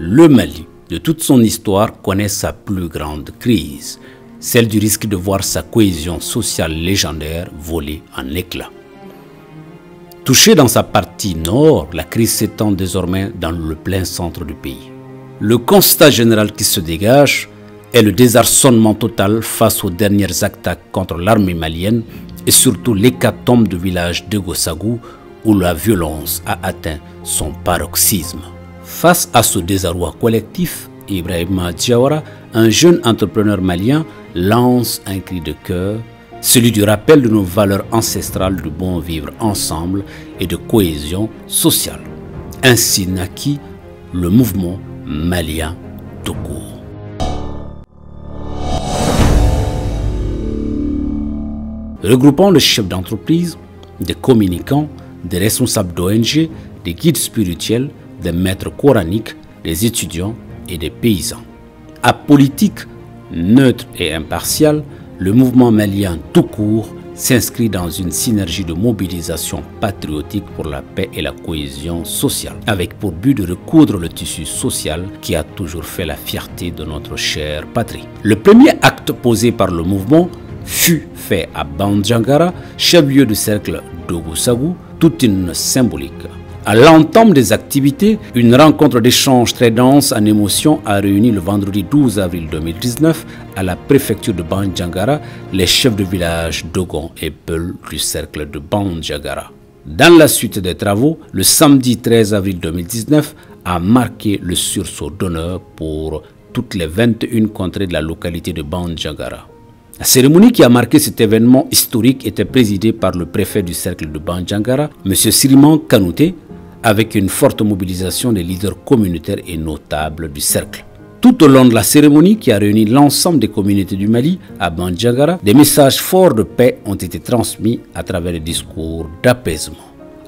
Le Mali, de toute son histoire, connaît sa plus grande crise, celle du risque de voir sa cohésion sociale légendaire voler en éclats. Touchée dans sa partie nord, la crise s'étend désormais dans le plein centre du pays. Le constat général qui se dégage est le désarçonnement total face aux dernières attaques contre l'armée malienne et surtout l'hécatombe du village de Gossagou où la violence a atteint son paroxysme. Face à ce désarroi collectif, Ibrahima Diawara, un jeune entrepreneur malien, lance un cri de cœur, celui du rappel de nos valeurs ancestrales du bon vivre ensemble et de cohésion sociale. Ainsi naquit le mouvement malien tout court. Regroupant les chefs d'entreprise, des communicants, des responsables d'ONG, des guides spirituels, des maîtres coraniques, des étudiants et des paysans. Apolitique, neutre et impartial, le mouvement malien tout court s'inscrit dans une synergie de mobilisation patriotique pour la paix et la cohésion sociale, avec pour but de recoudre le tissu social qui a toujours fait la fierté de notre chère patrie. Le premier acte posé par le mouvement fut fait à Bandiagara, chef-lieu du cercle d'Ogossagou, toute une symbolique. À l'entame des activités, une rencontre d'échange très dense en émotions a réuni le vendredi 12 avril 2019 à la préfecture de Bandiagara les chefs de village Dogon et Peul du cercle de Bandiagara. Dans la suite des travaux, le samedi 13 avril 2019 a marqué le sursaut d'honneur pour toutes les 21 contrées de la localité de Bandiagara. La cérémonie qui a marqué cet événement historique était présidée par le préfet du cercle de Bandiagara, M. Siriman Kanouté, avec une forte mobilisation des leaders communautaires et notables du cercle. Tout au long de la cérémonie qui a réuni l'ensemble des communautés du Mali à Bandiagara, des messages forts de paix ont été transmis à travers des discours d'apaisement.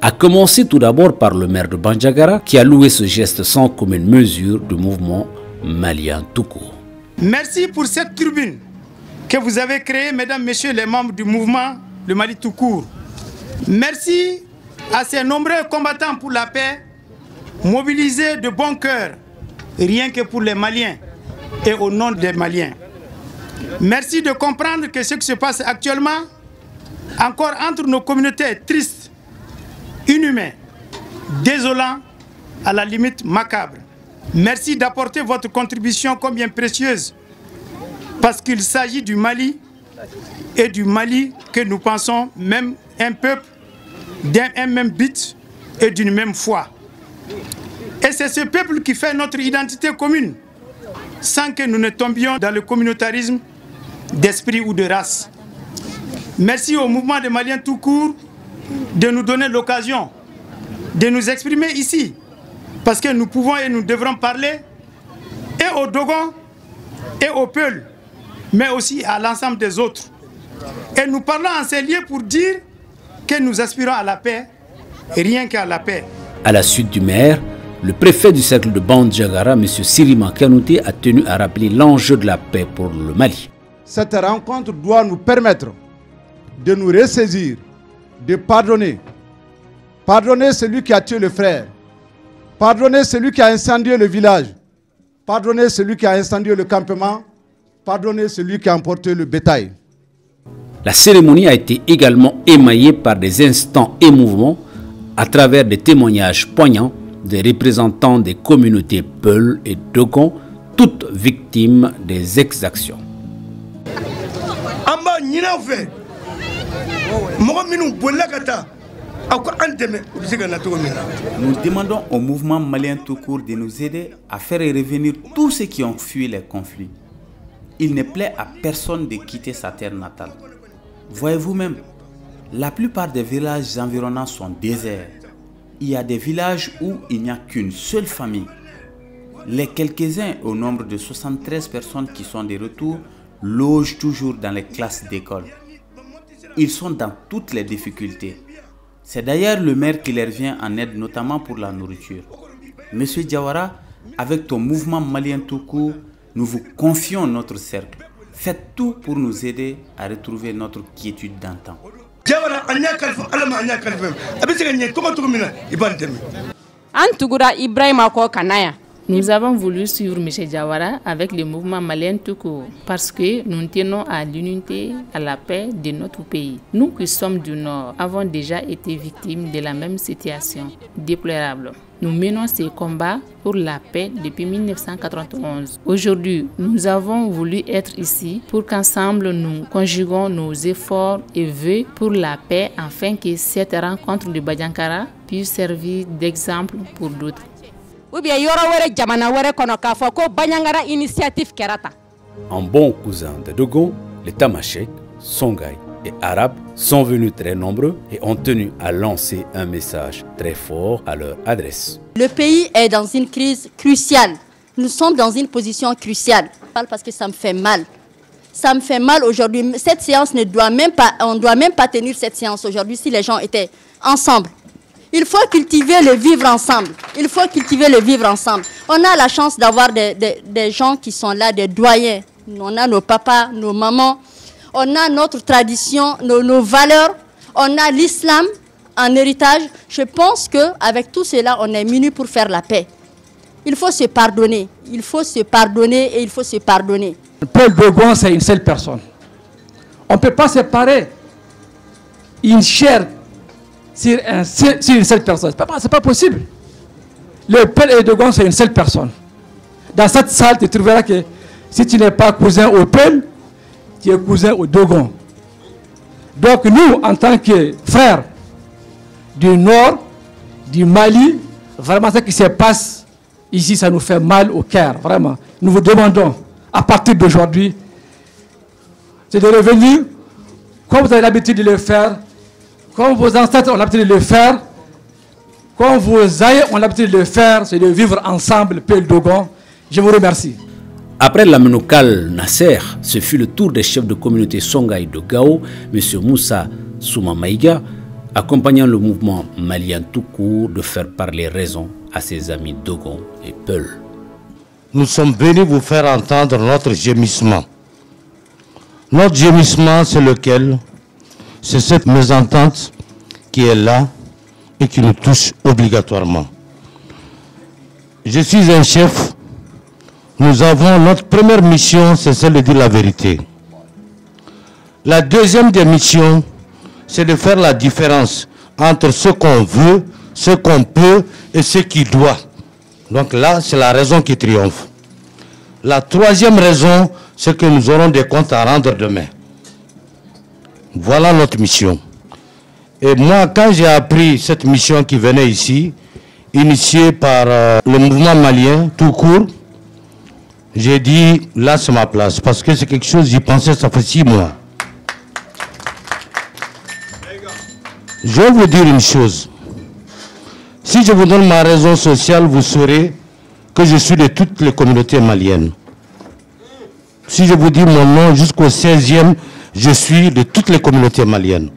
A commencer tout d'abord par le maire de Bandiagara qui a loué ce geste sans commune mesure du mouvement malien tout court. Merci pour cette tribune que vous avez créée, mesdames, messieurs les membres du mouvement Le Mali tout court. Merci à ces nombreux combattants pour la paix, mobilisés de bon cœur, rien que pour les Maliens et au nom des Maliens. Merci de comprendre que ce qui se passe actuellement, encore entre nos communautés, est triste, inhumain, désolant, à la limite macabre. Merci d'apporter votre contribution combien précieuse, parce qu'il s'agit du Mali et du Mali que nous pensons même un peuple, d'un même but et d'une même foi. Et c'est ce peuple qui fait notre identité commune, sans que nous ne tombions dans le communautarisme d'esprit ou de race. Merci au mouvement des Maliens tout court de nous donner l'occasion de nous exprimer ici, parce que nous pouvons et nous devrons parler et aux Dogons et aux Peuls, mais aussi à l'ensemble des autres. Et nous parlons en ces lieux pour dire que nous aspirons à la paix, et rien qu'à la paix. À la suite du maire, le préfet du cercle de Bandiagara, M. Siriman Kanouté, a tenu à rappeler l'enjeu de la paix pour le Mali. Cette rencontre doit nous permettre de nous ressaisir, de pardonner. Pardonner celui qui a tué le frère. Pardonner celui qui a incendié le village. Pardonner celui qui a incendié le campement. Pardonner celui qui a emporté le bétail. La cérémonie a été également émaillée par des instants émouvants à travers des témoignages poignants des représentants des communautés Peul et Dogon, toutes victimes des exactions. Nous demandons au mouvement malien tout court de nous aider à faire revenir tous ceux qui ont fui les conflits. Il ne plaît à personne de quitter sa terre natale. Voyez-vous même, la plupart des villages environnants sont déserts. Il y a des villages où il n'y a qu'une seule famille. Les quelques-uns, au nombre de 73 personnes qui sont de retour, logent toujours dans les classes d'école. Ils sont dans toutes les difficultés. C'est d'ailleurs le maire qui leur vient en aide, notamment pour la nourriture. Monsieur Diawara, avec ton mouvement malien tout court, nous vous confions notre cercle. Faites tout pour nous aider à retrouver notre quiétude d'antan. Antugura Ibrahima ko kanaya Nous avons voulu suivre M. Diawara avec le mouvement malien tout court parce que nous tenons à l'unité, à la paix de notre pays. Nous qui sommes du Nord avons déjà été victimes de la même situation déplorable. Nous menons ces combats pour la paix depuis 1991. Aujourd'hui, nous avons voulu être ici pour qu'ensemble nous conjuguons nos efforts et vœux pour la paix afin que cette rencontre de Badiankara puisse servir d'exemple pour d'autres. En bon cousin de Dogon, les Tamashek, Songhai et Arabes sont venus très nombreux et ont tenu à lancer un message très fort à leur adresse. Le pays est dans une crise cruciale. Nous sommes dans une position cruciale. Parce que ça me fait mal. Ça me fait mal aujourd'hui. Cette séance ne doit même pas, on ne doit même pas tenir cette séance aujourd'hui si les gens étaient ensemble. Il faut cultiver le vivre ensemble. Il faut cultiver le vivre ensemble. On a la chance d'avoir des gens qui sont là, des doyens. On a nos papas, nos mamans. On a notre tradition, nos valeurs. On a l'islam en héritage. Je pense qu'avec tout cela, on est munis pour faire la paix. Il faut se pardonner. Il faut se pardonner et il faut se pardonner. Paul Dogon, c'est une seule personne. On ne peut pas séparer une chair sur une seule personne. Ce n'est pas possible. Le Paul et Dogon, c'est une seule personne. Dans cette salle, tu trouveras que si tu n'es pas cousin au Paul, tu es cousin au Dogon. Donc nous, en tant que frères du Nord, du Mali, vraiment ce qui se passe ici, ça nous fait mal au cœur, vraiment. Nous vous demandons, à partir d'aujourd'hui, c'est de revenir, comme vous avez l'habitude de le faire, comme vos ancêtres ont l'habitude de le faire, comme vos aïeux ont l'habitude de le faire, c'est de vivre ensemble, Paul Dogon. Je vous remercie. Après la Menokal Nasser, ce fut le tour des chefs de communauté Songhai de Gao, M. Moussa Soumamaïga, accompagnant le mouvement malien tout court, de faire parler raison à ses amis Dogon et Peul. Nous sommes venus vous faire entendre notre gémissement. Notre gémissement, c'est lequel? C'est cette mésentente qui est là et qui nous touche obligatoirement. Je suis un chef. Nous avons notre première mission, c'est celle de dire la vérité. La deuxième des missions, c'est de faire la différence entre ce qu'on veut, ce qu'on peut et ce qui doit. Donc là, c'est la raison qui triomphe. La troisième raison, c'est que nous aurons des comptes à rendre demain. Voilà notre mission. Et moi, quand j'ai appris cette mission qui venait ici, initiée par le mouvement malien tout court, j'ai dit, là c'est ma place, parce que c'est quelque chose, j'y pensais, ça fait 6 mois. Je vais vous dire une chose. Si je vous donne ma raison sociale, vous saurez que je suis de toutes les communautés maliennes. Si je vous dis mon nom jusqu'au 16e, je suis de toutes les communautés maliennes.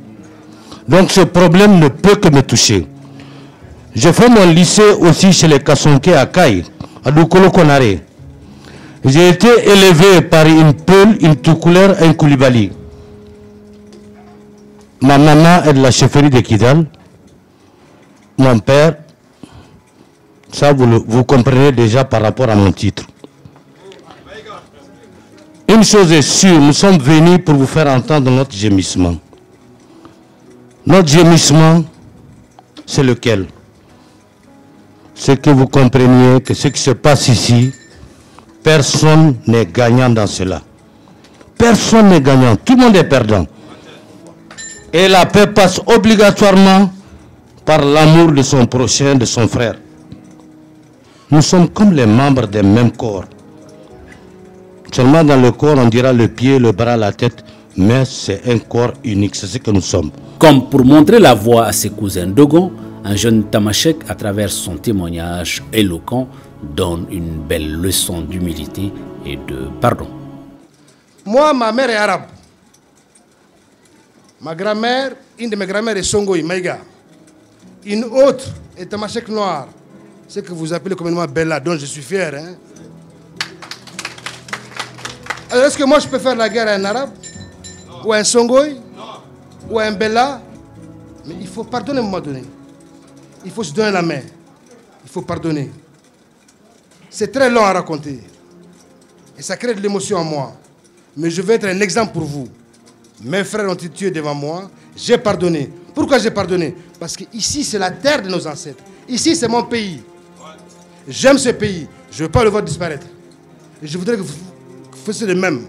Donc ce problème ne peut que me toucher. J'ai fait mon lycée aussi chez les Kassonké à Kaï, à Doukolo Konare. J'ai été élevé par une Peul, une Toucouleur, un Koulibaly. Ma maman est de la chefferie de Kidal. Mon père, ça vous comprenez déjà par rapport à mon titre. Une chose est sûre, nous sommes venus pour vous faire entendre notre gémissement. Notre gémissement, c'est lequel? C'est que vous compreniez que ce qui se passe ici, personne n'est gagnant dans cela. Personne n'est gagnant, tout le monde est perdant. Et la paix passe obligatoirement par l'amour de son prochain, de son frère. Nous sommes comme les membres d'un même corps. Seulement dans le corps, on dira le pied, le bras, la tête, mais c'est un corps unique, c'est ce que nous sommes. Comme pour montrer la voie à ses cousins Dogon, un jeune Tamashek, à travers son témoignage éloquent, donne une belle leçon d'humilité et de pardon. Moi, ma mère est arabe. Ma grand-mère, une de mes grand-mères est Songhai, Maïga. Une autre est Tamashek noir, ce que vous appelez communément Bella, dont je suis fier. Hein? Alors, est-ce que moi je peux faire la guerre à un arabe? Ou à un Songhai? Ou à un Bella? Mais il faut pardonner à un moment donné. Il faut se donner la main. Il faut pardonner. C'est très long à raconter. Et ça crée de l'émotion en moi. Mais je vais être un exemple pour vous. Mes frères ont été tués devant moi. J'ai pardonné. Pourquoi j'ai pardonné? Parce que ici, c'est la terre de nos ancêtres. Ici, c'est mon pays. J'aime ce pays. Je ne veux pas le voir disparaître. Et je voudrais que vous fassiez de même,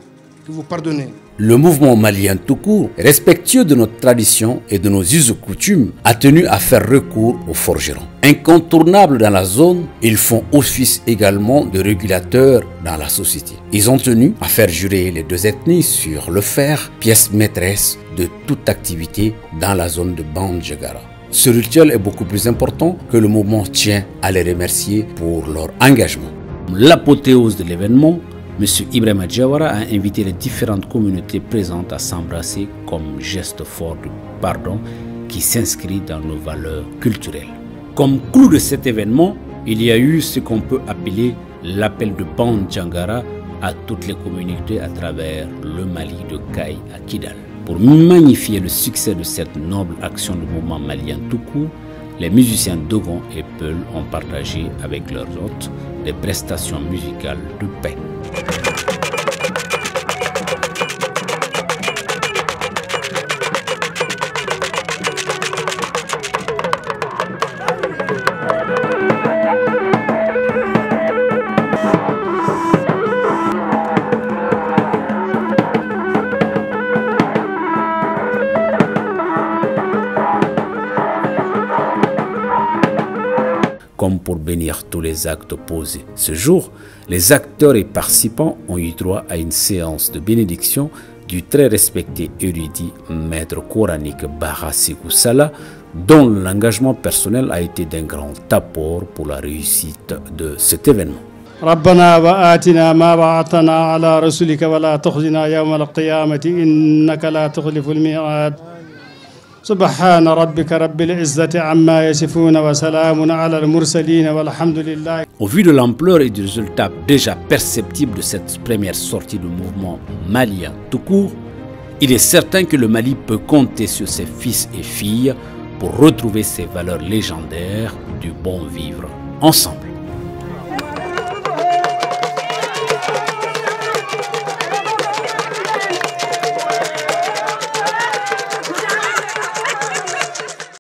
que vous pardonnez. Le mouvement malien tout court, respectueux de notre tradition et de nos us et coutumes, a tenu à faire recours aux forgerons. Incontournables dans la zone, ils font office également de régulateurs dans la société. Ils ont tenu à faire jurer les deux ethnies sur le fer, pièce maîtresse de toute activité dans la zone de Bandiagara. Ce rituel est beaucoup plus important que le mouvement tient à les remercier pour leur engagement. L'apothéose de l'événement, M. Ibrahima Diawara a invité les différentes communautés présentes à s'embrasser comme geste fort de pardon qui s'inscrit dans nos valeurs culturelles. Comme clou de cet événement, il y a eu ce qu'on peut appeler l'appel de Bandiagara à toutes les communautés à travers le Mali de Kaï à Kidal. Pour magnifier le succès de cette noble action du mouvement malien tout court, les musiciens Dogon et Peul ont partagé avec leurs hôtes des prestations musicales de paix. Comme pour bénir tous les actes posés. Ce jour, les acteurs et participants ont eu droit à une séance de bénédiction du très respecté érudit maître coranique Bara Sekou Sala, dont l'engagement personnel a été d'un grand apport pour la réussite de cet événement. ربنا وآتنا ما وعدتنا على رسلك ولا تخزنا يوم القيامة إنك لا تخلف الميعاد سبحان ربك رب العزة عما يصفون وسلام على المرسلين والحمد لله. Au vu de l'ampleur et du résultat déjà perceptible de cette première sortie du mouvement malien tout court, il est certain que le Mali peut compter sur ses fils et filles pour retrouver ses valeurs légendaires du bon vivre ensemble.